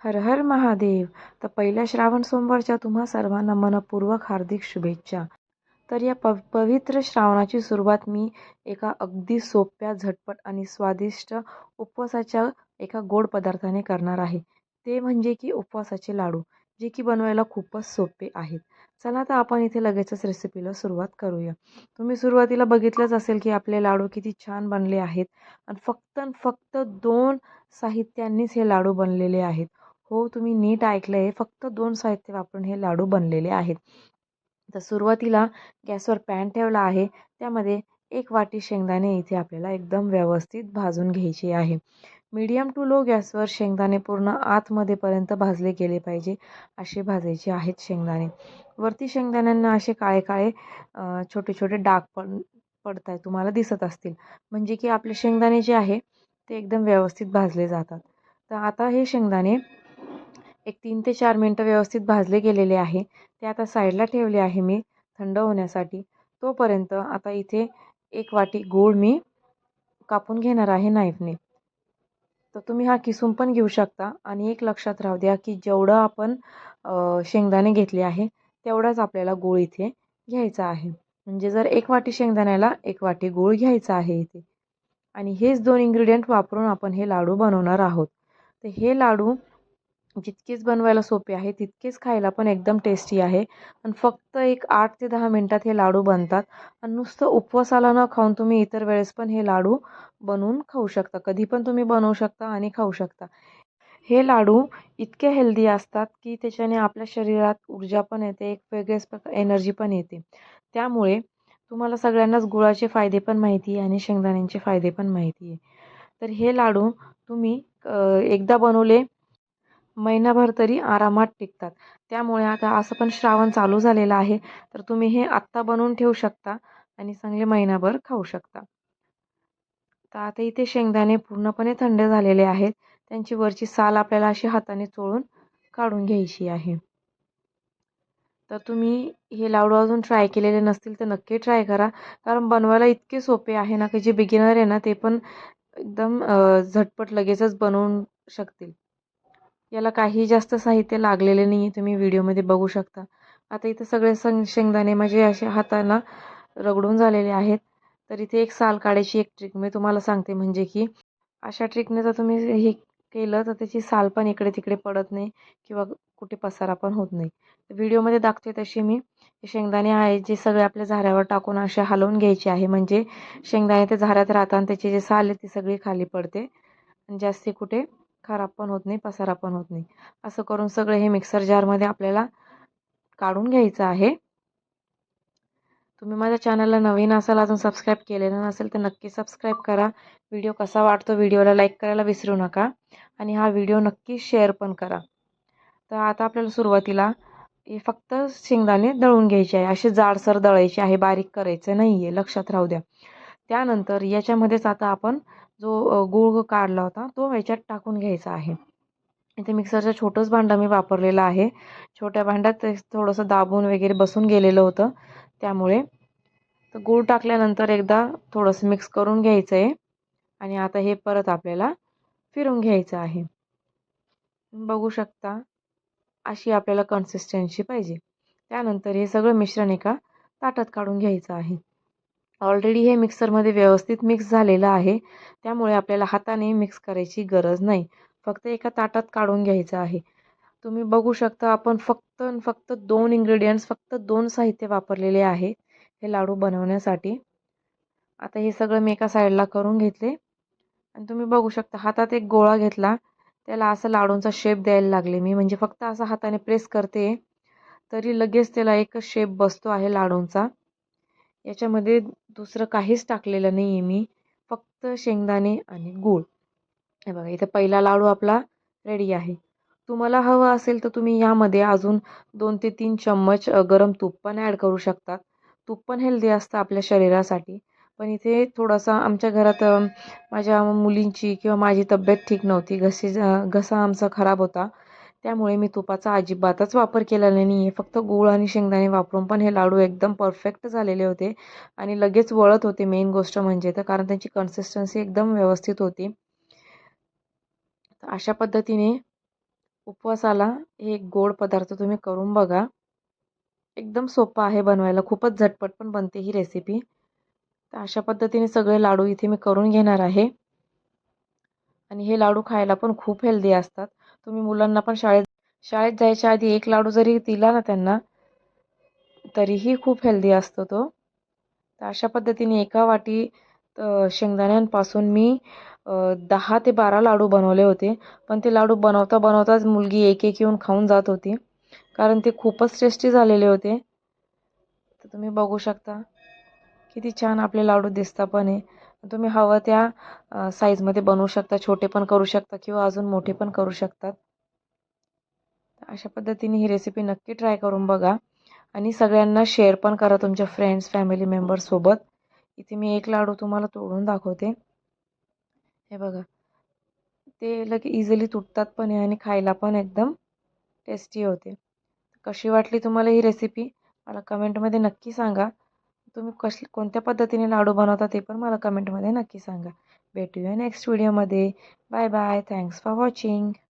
हर हर महादेव. तर पहिल्या श्रावण सोमवारच्या तुम्हा सर्वांना मनपूर्वक हार्दिक शुभेच्छा. तर या पवित्र श्रावणाची सुरुवात मी एका अगदी सोप्या, झटपट आणि स्वादिष्ट उपवासाच्या एका गोड पदार्थाने करणार आहे. ते म्हणजे की उपवासाचे लाडू, जे की बनवायला खूपच सोपे आहेत. चला तर आपण इथे लगेचच रेसिपीला सुरुवात करूया. तुम्ही सुरुवातीला बघितलंच असेल की आपले लाडू किती छान बनले आहेत आणि फक्त 2 साहित्यांनीच हे लाडू बनलेले आहेत. हो, तुम्ही नीट ऐकलंय. फक्त 2 साहित्य वापरून हे लाडू बनलेले आहेत. तर सुरुवातीला गॅसवर पॅन ठेवला आहे. त्यामध्ये 1 वाटी शेंगदाणे इथे आपल्याला एकदम व्यवस्थित भाजून घ्यायचे आहे. मीडियम टू लो गॅसवर शेंगदाणे पूर्ण आतमध्येपर्यंत भाजले गेले पाहिजे, असे भाजायचे आहेत शेंगदाणे. वरती शेंगदाण्यांना असे काळे-काळे छोटे-छोटे डाग पडत आहे तुम्हाला दिसत असतील. म्हणजे की आपले शेंगदाणे जे आहे ते एकदम व्यवस्थित भाजले जातात. तर आता हे शेंगदाणे एक 3 ते 4 मिनिटं व्यवस्थित भाजले गेलेले आहे. ते आता साईडला ठेवले आहे मी थंड होण्यासाठी. तोपर्यंत आता इथे 1 वाटी गूळ मी कापून घेणार आहे नाईफने. तर तुम्ही हा किसून पण घेऊ शकता आणि एक लक्षात राहू द्या की जेवढं आपण शेंगदाणे घेतले आहे तेवढाच आपल्याला गूळ इथे घ्यायचा आहे. म्हणजे जर 1 वाटी शेंगदाण्याला 1 वाटी गूळ घ्यायचा आहे इथे. आणि हेच 2 इन्ग्रीडियंट वापरून आपण हे लाडू बनवणार आहोत. तर हे लाडू जितकेच बनवायला सोपे आहे तितकेच खायला पण एकदम टेस्टी आहे आणि फक्त एक 8 ते 10 मिनिटात हे लाडू बनतात आणि नुसतं उपवासाला न खाऊन तुम्ही इतर वेळेस पण हे लाडू बनवून खाऊ शकता. कधी पण तुम्ही बनवू शकता आणि खाऊ शकता. हे लाडू इतके हेल्दी असतात की त्याच्याने आपल्या शरीरात ऊर्जा पण येते, एक वेगळेच एनर्जी पण येते. त्यामुळे तुम्हाला सगळ्यांनाच गुळाचे फायदे पण माहिती आहे आणि शेंगदाण्यांचे फायदे पण माहिती आहे. तर हे लाडू तुम्ही एकदा बनवले महिनाभर तरी आरामात टिकतात. त्यामुळे आता असं पण श्रावण चालू झालेलं आहे, तर तुम्ही हे आत्ता बनवून ठेवू शकता आणि चांगले महिनाभर खाऊ शकता. तर आता इथे शेंगदाणे पूर्णपणे थंड झालेले आहेत. त्यांची वरची साल आपल्याला अशी हाताने चोळून काढून घ्यायची आहे. तर तुम्ही हे लाडू अजून ट्राय केलेले नसतील तर नक्की ट्राय करा. कारण बनवायला इतके सोपे आहे ना, की जे बिगिनर आहे ना, ते पण एकदम झटपट लगेचच बनवून शकतील. याला काही जास्त साहित्य लागलेले नाही आहे. तुम्ही व्हिडिओमध्ये बघू शकता. आता इथे सगळे शेंगदाणे माझे असे हाताला रगडून झालेले आहेत. तर इथे एक साल काढायची एक ट्रिक मी तुम्हाला सांगते. म्हणजे की अशा ट्रिकने जर तुम्ही हे केलं तर त्याची साल पण इकडे-तिकडे पडत नाही किंवा कुठे पसारा पण होत नाही. व्हिडिओमध्ये दाखवते तसे मी शेंगदाणे आहेत जे सगळे आपल्या झाऱ्यावर टाकून असे हलवून घ्यायचे आहे. म्हणजे शेंगदाणे ते झाऱ्यात राहतात आणि त्याची जी साल आहे ती सगळी खाली पडते आणि जास्ती कुठे खराब पण होत नाही, पसारा पण होत नाही. असं करून सगळं हे मिक्सर जारमध्ये आपल्याला काढून घ्यायचं आहे. तुम्ही माझ्या चॅनलला नवीन असाल, अजून सबस्क्राईब केलेलं नसेल तर नक्की सबस्क्राईब करा. व्हिडिओ कसा वाटतो व्हिडिओला लाईक करायला विसरू नका आणि हा व्हिडिओ नक्की शेअर पण करा. तर आता आपल्याला सुरुवातीला हे फक्त शेंगदाणे दळून घ्यायचे आहे. असे जाडसर दळायचे आहे, बारीक करायचं नाही आहे, लक्षात राहू द्या. त्यानंतर याच्यामध्येच आता आपण जो गूळ काढला होता तो याच्यात टाकून घ्यायचा आहे. इथे मिक्सरचं छोटंच भांडं मी वापरलेलं आहे. छोट्या भांड्यात ते थोडंसं दाबून वगैरे बसून गेलेलं होतं. त्यामुळे तर गूळ टाकल्यानंतर एकदा थोडंसं मिक्स करून घ्यायचं आहे आणि आता हे परत आपल्याला फिरून घ्यायचं आहे. बघू शकता अशी आपल्याला कन्सिस्टन्सी पाहिजे. त्यानंतर हे सगळं मिश्रण एका ताटात काढून घ्यायचं आहे. ऑलरेडी हे मिक्सरमध्ये व्यवस्थित मिक्स झालेलं आहे. त्यामुळे आपल्याला हाताने मिक्स करायची गरज नाही. फक्त एका ताटात काढून घ्यायचं आहे. तुम्ही बघू शकता आपण फक्त 2 इन्ग्रीडियंट्स, फक्त 2 साहित्य वापरलेले आहे हे लाडू बनवण्यासाठी. आता हे सगळं मी एका साईडला करून घेतले आणि तुम्ही बघू शकता हातात एक गोळा घेतला. त्याला असं लाडूंचा शेप द्यायला लागले मी. म्हणजे फक्त असं हाताने प्रेस करते, तरी लगेच त्याला एक शेप बसतो आहे लाडूंचा. याच्यामध्ये दुसरं काहीच टाकलेलं नाही आहे मी. फक्त शेंगदाणे आणि गूळ. हे बघा इथे पहिला लाडू आपला रेडी आहे. तुम्हाला हवं असेल तर तुम्ही यामध्ये अजून 2 ते 3 चम्मच गरम तूप पण ॲड करू शकतात. तूप पण हेल्दी असतं आपल्या शरीरासाठी. पण इथे थोडासा आमच्या घरात माझ्या मुलींची किंवा माझी तब्येत ठीक नव्हती. घसा आमचा खराब होता. त्यामुळे मी तुपाचा अजिबातच वापर केलेला नाही आहे. फक्त गूळ आणि शेंगदाणे वापरून पण हे लाडू एकदम परफेक्ट झालेले होते आणि लगेच वळत होते मेन गोष्ट म्हणजे तर कारण त्यांची कन्सिस्टन्सी एकदम व्यवस्थित होती. अशा पद्धतीने उपवासाला हे एक गोड पदार्थ तुम्ही करून बघा. एकदम सोपं आहे बनवायला, खूपच झटपट पण बनते ही रेसिपी. तर अशा पद्धतीने सगळे लाडू इथे मी करून घेणार आहे. आणि हे लाडू खायला पण खूप हेल्दी असतात. तुम्ही मुलांना पण शाळेत शाळेत जायच्या आधी एक लाडू जरी दिला ना त्यांना, तरीही खूप हेल्दी असतो तो. तर अशा पद्धतीने एका वाटी शेंगदाण्यांपासून मी 10 ते 12 लाडू बनवले होते. पण ते लाडू बनवता बनवताच मुलगी एक एक येऊन खाऊन जात होती. कारण ते खूपच टेस्टी झालेले होते. तर तुम्ही बघू शकता किती छान आपले लाडू दिसता पण आहे. तुम्ही हवं त्या साईजमध्ये बनवू शकता. छोटे पण करू शकता किंवा अजून मोठे पण करू शकतात. अशा पद्धतीने ही रेसिपी नक्की ट्राय करून बघा. आणि सगळ्यांना शेअर पण करा तुमच्या फ्रेंड्स, फॅमिली मेंबर्ससोबत. इथे मी एक लाडू तुम्हाला तोडून दाखवते. हे बघा. ते लगे इझिली तुटतात पण आहे आणि खायला पण एकदम टेस्टी होते. कशी वाटली तुम्हाला ही रेसिपी मला कमेंटमध्ये नक्की सांगा. तुम्ही कोणत्या पद्धतीने लाडू बनवता ते पण मला कमेंटमध्ये नक्की सांगा. भेटूया नेक्स्ट व्हिडिओमध्ये. Bye bye. Thanks for watching.